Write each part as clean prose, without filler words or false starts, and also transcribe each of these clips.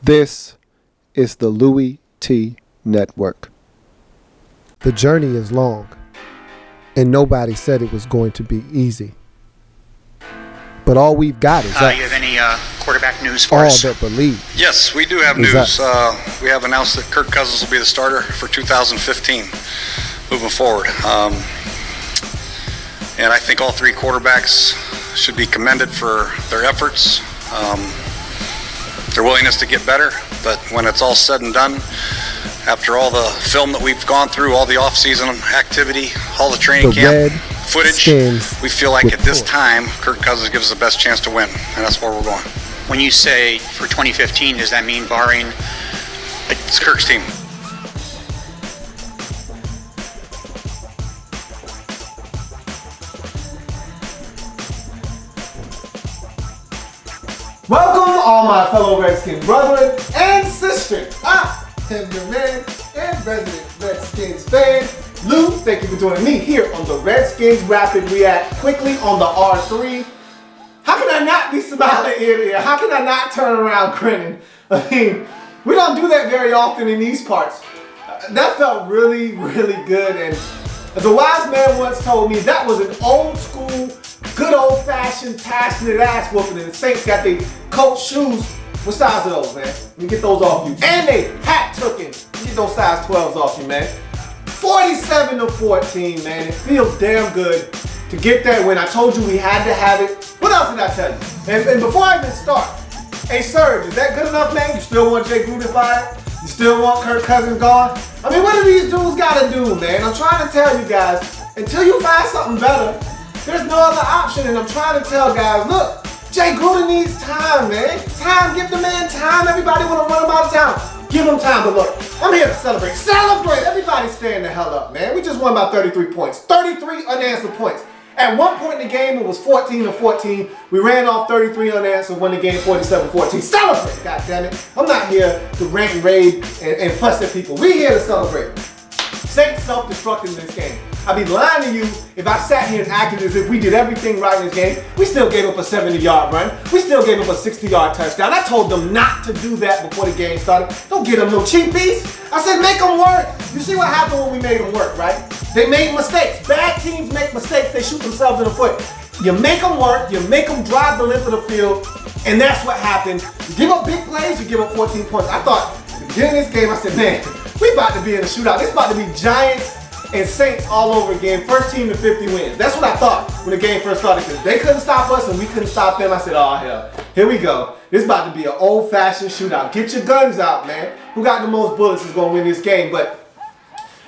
This is the Wk10 Network. The journey is long, and nobody said it was going to be easy. But all we've got is us. You have any quarterback news for us? All that believe. Yes, we do have news. We have announced that Kirk Cousins will be the starter for 2015 moving forward. And I think all three quarterbacks should be commended for their efforts, their willingness to get better. But when it's all said and done, after all the film that we've gone through, all the off-season activity, all the training camp footage, we feel like at this time, Kirk Cousins gives us the best chance to win, and that's where we're going. When you say for 2015, does that mean barring It's Kirk's team. Welcome, all my fellow Redskins brethren and sisters. I am your man and resident Redskins fan, Lou. Thank you for joining me here on the Redskins Rapid React quickly on the R3. How can I not be smiling ear to ear? How can I not turn around grinning? I mean, we don't do that very often in these parts. That felt really, really good. And as a wise man once told me, that was an old school, good old-fashioned, passionate ass whooping, and the Saints got their coach shoes. What size are those, man? Let me get those off you. And they hat tookin'. Let me get those size 12s off you, man. 47-14, man. It feels damn good to get that win. I told you we had to have it. What else did I tell you? And before I even start, hey, Serge, is that good enough, man? You still want Jay Gruden fired? You still want Kirk Cousins gone? I mean, what do these dudes gotta do, man? I'm trying to tell you guys, until you find something better, there's no other option, and I'm trying to tell guys, look, Jay Gruden needs time, man. Time, give the man time. Everybody want to run him out of town. Give him time, but look, I'm here to celebrate. Celebrate! Everybody stand the hell up, man. We just won by 33 points. 33 unanswered points. At one point in the game, it was 14-14. We ran off 33 unanswered, won the game 47-14. Celebrate, goddammit. I'm not here to rant and rave and fuss at people. We're here to celebrate. Saints self-destructing in this game. I'd be lying to you if I sat here and acted as if we did everything right in this game. We still gave up a 70-yard run. We still gave up a 60-yard touchdown. I told them not to do that before the game started. Don't get them no cheapies. I said make them work. You see what happened when we made them work, right? They made mistakes. Bad teams make mistakes. They shoot themselves in the foot. You make them work. You make them drive the length of the field. And that's what happened. You give up big plays, you give up 14 points. I thought, at the beginning of this game, I said, man, we about to be in a shootout. This about to be Giants and Saints all over again. First team to 50 wins. That's what I thought when the game first started, because they couldn't stop us and we couldn't stop them. I said, oh hell, here we go. This is about to be an old-fashioned shootout. Get your guns out, man. Who got the most bullets is going to win this game. But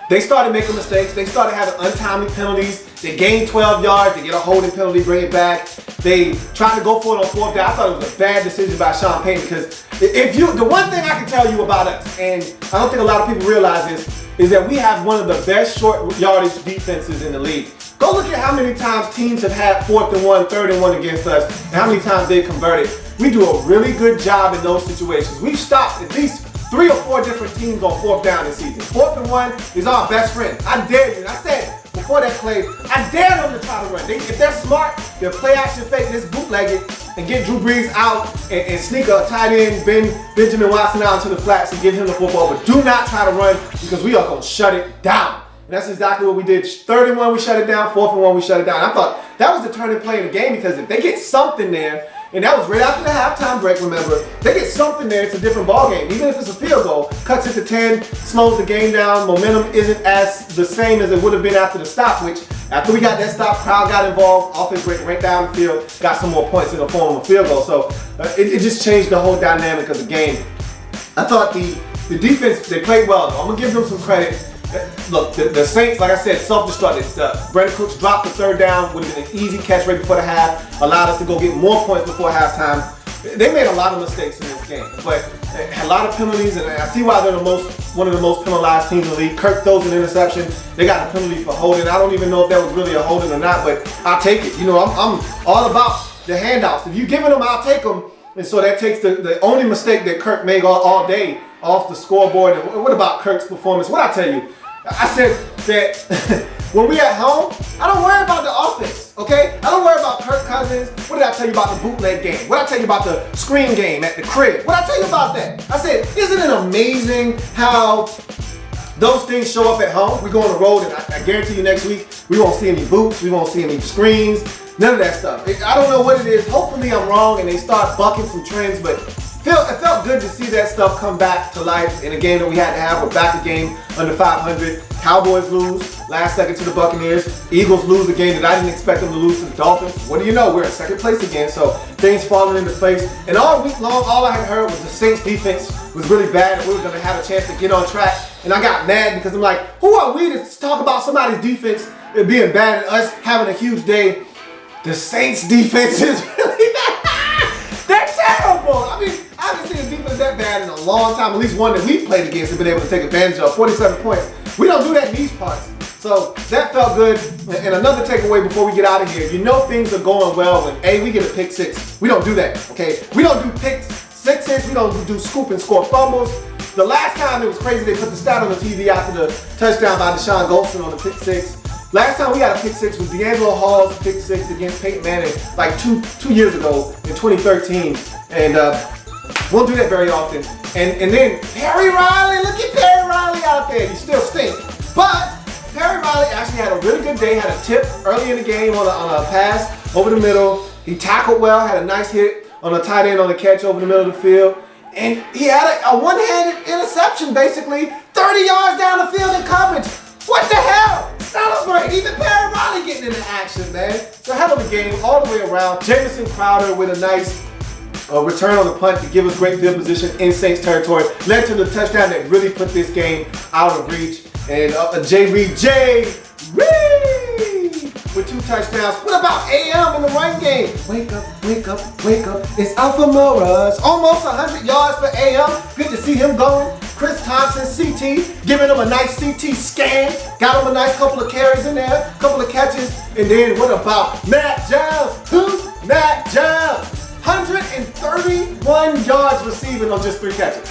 they started making mistakes. They started having untimely penalties. They gained 12 yards. They get a holding penalty, bring it back. They tried to go for it on fourth down. I thought it was a bad decision by Sean Payton, because the one thing I can tell you about us, and I don't think a lot of people realize this, is that we have one of the best short yardage defenses in the league. Go look at how many times teams have had 4th and 1, 3rd and 1 against us, and how many times they converted. We do a really good job in those situations. We've stopped at least 3 or 4 different teams on 4th down this season. 4th and 1 is our best friend. I dare you, and I said before that play, I dare them to try to run. If they're smart, they'll play action fake this bootleg it and get Drew Brees out and sneak a tight end, Benjamin Watson out into the flats and give him the football. But do not try to run, because we are going to shut it down. And that's exactly what we did. 3rd and 1, we shut it down. 4th and 1, we shut it down. I thought that was the turning play in the game, because if they get something there, and that was right after the halftime break, remember, they get something there, it's a different ball game. Even if it's a field goal, cuts it to 10, slows the game down. Momentum isn't as the same as it would have been after the stop, which after we got that stop, crowd got involved, offense went down the field, got some more points in the form of a field goal. So it just changed the whole dynamic of the game. I thought the defense, they played well, though. I'm going to give them some credit. Look, the Saints, like I said, self-destructed. Brandon Cooks dropped the 3rd down, would have been an easy catch right before the half, allowed us to go get more points before halftime. They made a lot of mistakes in this game, but a lot of penalties, and I see why they're one of the most penalized teams in the league. Kirk throws an interception. They got a penalty for holding. I don't even know if that was really a holding or not, but I'll take it. You know, I'm all about the handouts. If you're giving them, I'll take them. And so that takes the only mistake that Kirk made all day off the scoreboard. And what about Kirk's performance? What I tell you, I said that when we at home, I don't worry about the offense. okay? I don't worry about Kirk Cousins. What did I tell you about the bootleg game? What did I tell you about the screen game at the crib? What did I tell you about that? I said, isn't it amazing how those things show up at home? We go on the road, and I guarantee you next week, we won't see any boots, we won't see any screens, none of that stuff. I don't know what it is. Hopefully I'm wrong and they start bucking some trends, but it felt good to see that stuff come back to life in a game that we had to have. We're back a game under 500. Cowboys lose last second to the Buccaneers. Eagles lose a game that I didn't expect them to lose to the Dolphins. What do you know? We're in second place again, so things falling into place. And all week long, all I had heard was the Saints defense was really bad and we were going to have a chance to get on track. And I got mad because I'm like, who are we to talk about somebody's defense being bad and us having a huge day? The Saints defense is really bad. They're terrible. I mean, I haven't seen a defense that bad in a long time. At least one that we've played against and been able to take advantage of. 47 points. We don't do that in these parts. So that felt good. And another takeaway before we get out of here. You know things are going well when, A, we get a pick six. We don't do that, okay? We don't do pick sixes. We don't do scoop and score fumbles. The last time it was crazy, they put the stat on the TV after the touchdown by Deshaun Goldson on the pick six. Last time we got a pick six was D'Angelo Hall's pick six against Peyton Manning like two years ago in 2013. And won't do that very often. And then Perry Riley, look at Perry Riley out there. He still stinks. But Perry Riley actually had a really good day, had a tip early in the game on a pass over the middle. He tackled well, had a nice hit on a tight end on the catch over the middle of the field. And he had a one-handed interception, basically 30 yards down the field in coverage. What the hell? Celebrate. Even Perry Riley getting into action, man. So hell of a game all the way around. Jamison Crowder with a nice return on the punt to give us great field position in Saints territory. Led to the touchdown that really put this game out of reach. And Jay Reed with 2 touchdowns. What about AM in the run game? Wake up, wake up, wake up. It's Alpha Morris. Almost 100 yards for AM. Good to see him going. Chris Thompson, CT, giving him a nice CT scan. Got him a nice couple of carries in there, couple of catches. And then what about Matt Giles? Who? Matt Giles. 131 yards receiving on just 3 catches.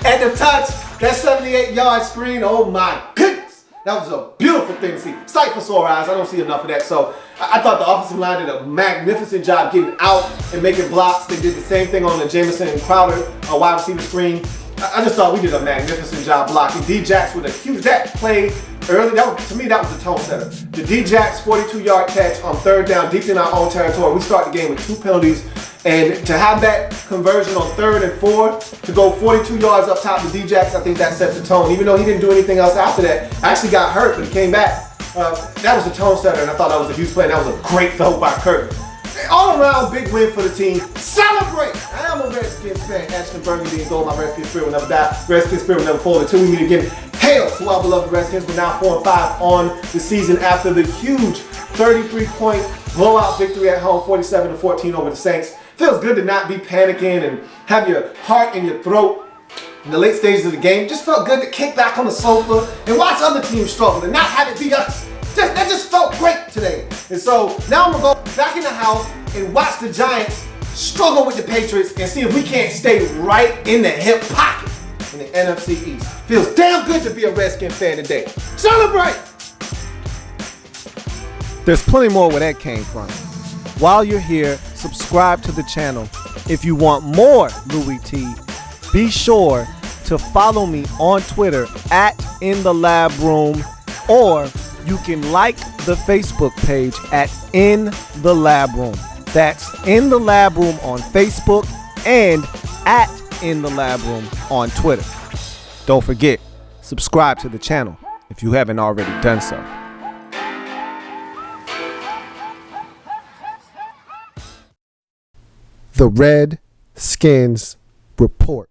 And the touch, that 78-yard screen, oh my goodness. That was a beautiful thing to see. Sight for sore eyes. I don't see enough of that. So I thought the offensive line did a magnificent job getting out and making blocks. They did the same thing on the Jamison and Crowder wide receiver screen. I just thought we did a magnificent job blocking. D-Jax with a huge, that play early, to me, that was the tone setter. The D-Jax 42-yard catch on 3rd down deep in our own territory. We start the game with 2 penalties. And to have that conversion on 3rd and 4, to go 42 yards up top to D-Jax, I think that set the tone. Even though he didn't do anything else after that, actually got hurt, but he came back. That was the tone setter, and I thought that was a huge play. And that was a great throw by Kirk. All around big win for the team. Celebrate! I am a Redskins fan. Ashton Burgundy and gold. My Redskins spirit will never die. Redskins spirit will never fall until we meet again. Hail to our beloved Redskins. We're now 4-5 on the season after the huge 33-point blowout victory at home, 47-14 over the Saints. Feels good to not be panicking and have your heart in your throat in the late stages of the game. Just felt good to kick back on the sofa and watch other teams struggle and not have it be us. That just felt great today. And so now I'm going to go back in the house and watch the Giants struggle with the Patriots and see if we can't stay right in the hip pocket in the NFC East. Feels damn good to be a Redskin fan today. Celebrate! There's plenty more where that came from. While you're here, subscribe to the channel. If you want more Louis T, be sure to follow me on Twitter at InTheLabRoom, or you can like the Facebook page at In The Lab Room. That's In The Lab Room on Facebook and at In The Lab Room on Twitter. Don't forget, subscribe to the channel if you haven't already done so. The Redskins Report.